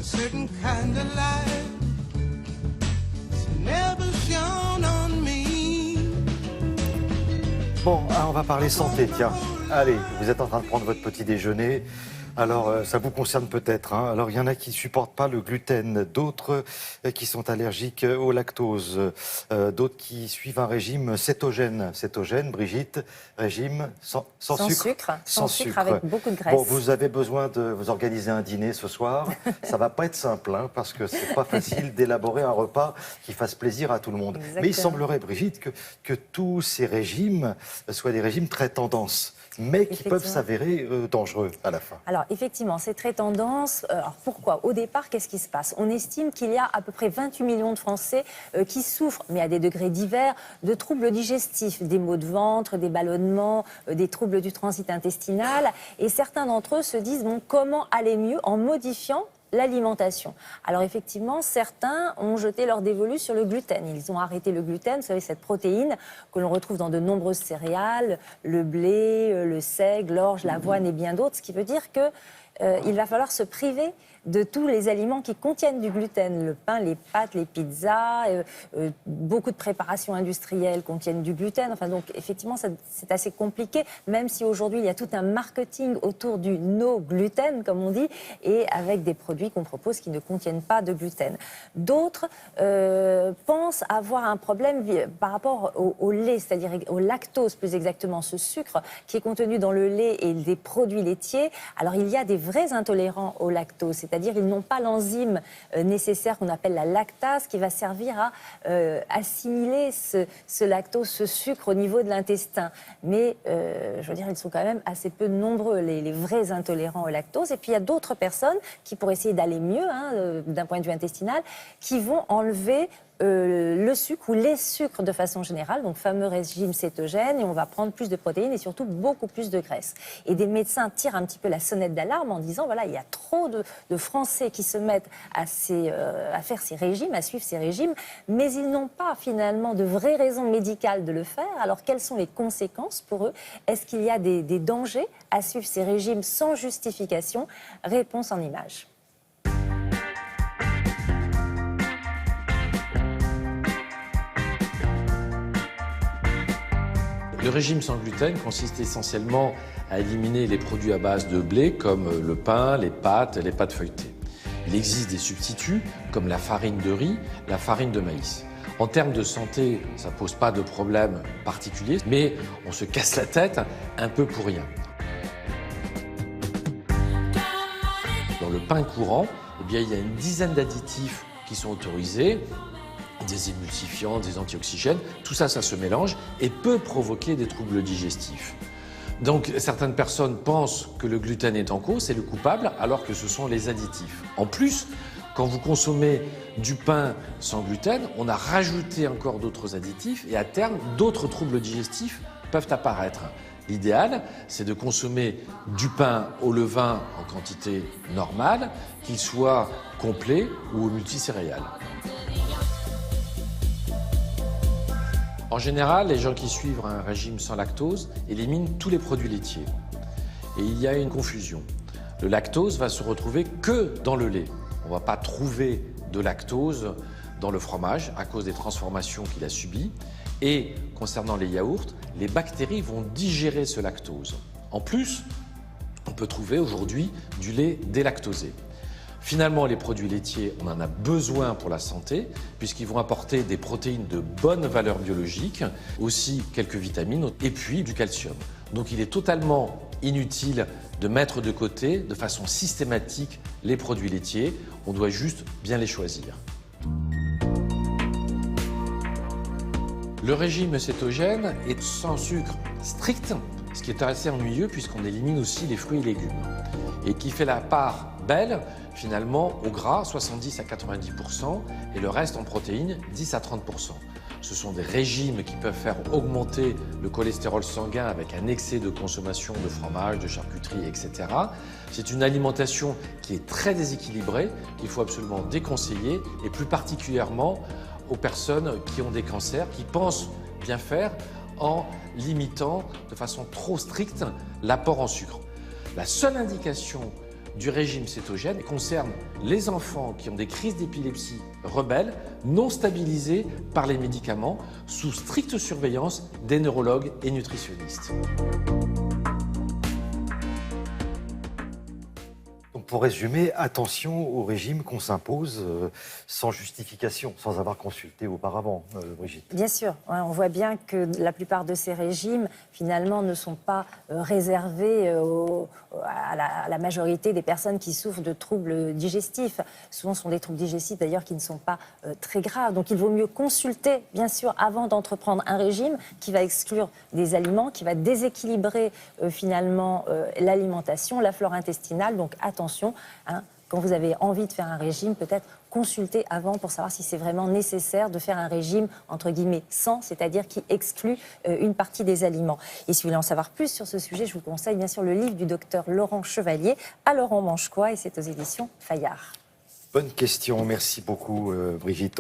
certain kind of light never shone on me. Bon, on va parler santé, tiens. Allez, vous êtes en train de prendre votre petit déjeuner. Alors, ça vous concerne peut-être. Hein. Alors, il y en a qui ne supportent pas le gluten, d'autres qui sont allergiques au lactose, d'autres qui suivent un régime cétogène. Cétogène, Brigitte, régime sans sucre. Sans sucre, avec beaucoup de graisse. Bon, vous avez besoin de vous organiser un dîner ce soir. Ça ne va pas être simple, hein, parce que ce n'est pas facile d'élaborer un repas qui fasse plaisir à tout le monde. Exactement. Mais il semblerait, Brigitte, que tous ces régimes soient des régimes très tendance, mais qui peuvent s'avérer dangereux à la fin. Alors effectivement, c'est très tendance. Alors pourquoi? Au départ, qu'est-ce qui se passe? On estime qu'il y a à peu près 28 millions de Français qui souffrent, mais à des degrés divers, de troubles digestifs, des maux de ventre, des ballonnements, des troubles du transit intestinal. Et certains d'entre eux se disent, bon, comment aller mieux en modifiant l'alimentation. Alors effectivement, certains ont jeté leur dévolu sur le gluten. Ils ont arrêté le gluten, vous savez, cette protéine que l'on retrouve dans de nombreuses céréales, le blé, le seigle, l'orge, l'avoine et bien d'autres, ce qui veut dire que il va falloir se priver de tous les aliments qui contiennent du gluten, le pain, les pâtes, les pizzas, beaucoup de préparations industrielles contiennent du gluten. Enfin, donc, effectivement, c'est assez compliqué, même si aujourd'hui, il y a tout un marketing autour du no gluten, comme on dit, et avec des produits qu'on propose qui ne contiennent pas de gluten. D'autres pensent avoir un problème par rapport au lait, c'est-à-dire au lactose, plus exactement, ce sucre qui est contenu dans le lait et des produits laitiers. Alors, il y a des vrais intolérants au lactose, c'est-à-dire ils n'ont pas l'enzyme nécessaire qu'on appelle la lactase qui va servir à assimiler ce lactose, ce sucre au niveau de l'intestin. Mais je veux dire, ils sont quand même assez peu nombreux, les vrais intolérants au lactose. Et puis il y a d'autres personnes qui, pour essayer d'aller mieux d'un point de vue intestinal, qui vont enlever le sucre ou les sucres de façon générale, donc fameux régime cétogène, et on va prendre plus de protéines et surtout beaucoup plus de graisse. Et des médecins tirent un petit peu la sonnette d'alarme en disant, voilà, il y a trop de Français qui se mettent à faire ces régimes, à suivre ces régimes, mais ils n'ont pas finalement de vraies raisons médicales de le faire. Alors quelles sont les conséquences pour eux? Est-ce qu'il y a des dangers à suivre ces régimes sans justification? Réponse en images. Le régime sans gluten consiste essentiellement à éliminer les produits à base de blé comme le pain, les pâtes feuilletées. Il existe des substituts comme la farine de riz, la farine de maïs. En termes de santé, ça ne pose pas de problème particulier, mais on se casse la tête un peu pour rien. Dans le pain courant, eh bien, il y a une dizaine d'additifs qui sont autorisés, des émulsifiants, des antioxygènes, tout ça, ça se mélange et peut provoquer des troubles digestifs. Donc certaines personnes pensent que le gluten est en cause, c'est le coupable, alors que ce sont les additifs. En plus, quand vous consommez du pain sans gluten, on a rajouté encore d'autres additifs et à terme, d'autres troubles digestifs peuvent apparaître. L'idéal, c'est de consommer du pain au levain en quantité normale, qu'il soit complet ou au multicéréales. En général, les gens qui suivent un régime sans lactose éliminent tous les produits laitiers. Et il y a une confusion. Le lactose va se retrouver que dans le lait. On ne va pas trouver de lactose dans le fromage à cause des transformations qu'il a subies. Et concernant les yaourts, les bactéries vont digérer ce lactose. En plus, on peut trouver aujourd'hui du lait délactosé. Finalement, les produits laitiers, on en a besoin pour la santé puisqu'ils vont apporter des protéines de bonne valeur biologique, aussi quelques vitamines et puis du calcium. Donc il est totalement inutile de mettre de côté de façon systématique les produits laitiers. On doit juste bien les choisir. Le régime cétogène est sans sucre strict, ce qui est assez ennuyeux puisqu'on élimine aussi les fruits et légumes et qui fait la part belle finalement au gras, 70 à 90%, et le reste en protéines, 10 à 30%. Ce sont des régimes qui peuvent faire augmenter le cholestérol sanguin avec un excès de consommation de fromage, de charcuterie, etc. C'est une alimentation qui est très déséquilibrée, qu'il faut absolument déconseiller, et plus particulièrement aux personnes qui ont des cancers, qui pensent bien faire en limitant de façon trop stricte l'apport en sucre. La seule indication du régime cétogène concerne les enfants qui ont des crises d'épilepsie rebelles, non stabilisées par les médicaments, sous stricte surveillance des neurologues et nutritionnistes. Donc pour résumer, attention au régime qu'on s'impose sans justification, sans avoir consulté auparavant, Brigitte. Bien sûr, ouais, on voit bien que la plupart de ces régimes, finalement, ne sont pas réservés à la majorité des personnes qui souffrent de troubles digestifs. Souvent, ce sont des troubles digestifs, d'ailleurs, qui ne sont pas très graves. Donc, il vaut mieux consulter, bien sûr, avant d'entreprendre un régime qui va exclure des aliments, qui va déséquilibrer, finalement, l'alimentation, la flore intestinale. Donc, attention, hein, quand vous avez envie de faire un régime, peut-être consulter avant pour savoir si c'est vraiment nécessaire de faire un régime, entre guillemets, sans, c'est-à-dire qui exclut une partie des aliments. Et si vous voulez en savoir plus sur ce sujet, je vous conseille bien sûr le livre du docteur Laurent Chevalier, « Alors on mange quoi ?» et c'est aux éditions Fayard. Bonne question, merci beaucoup Brigitte.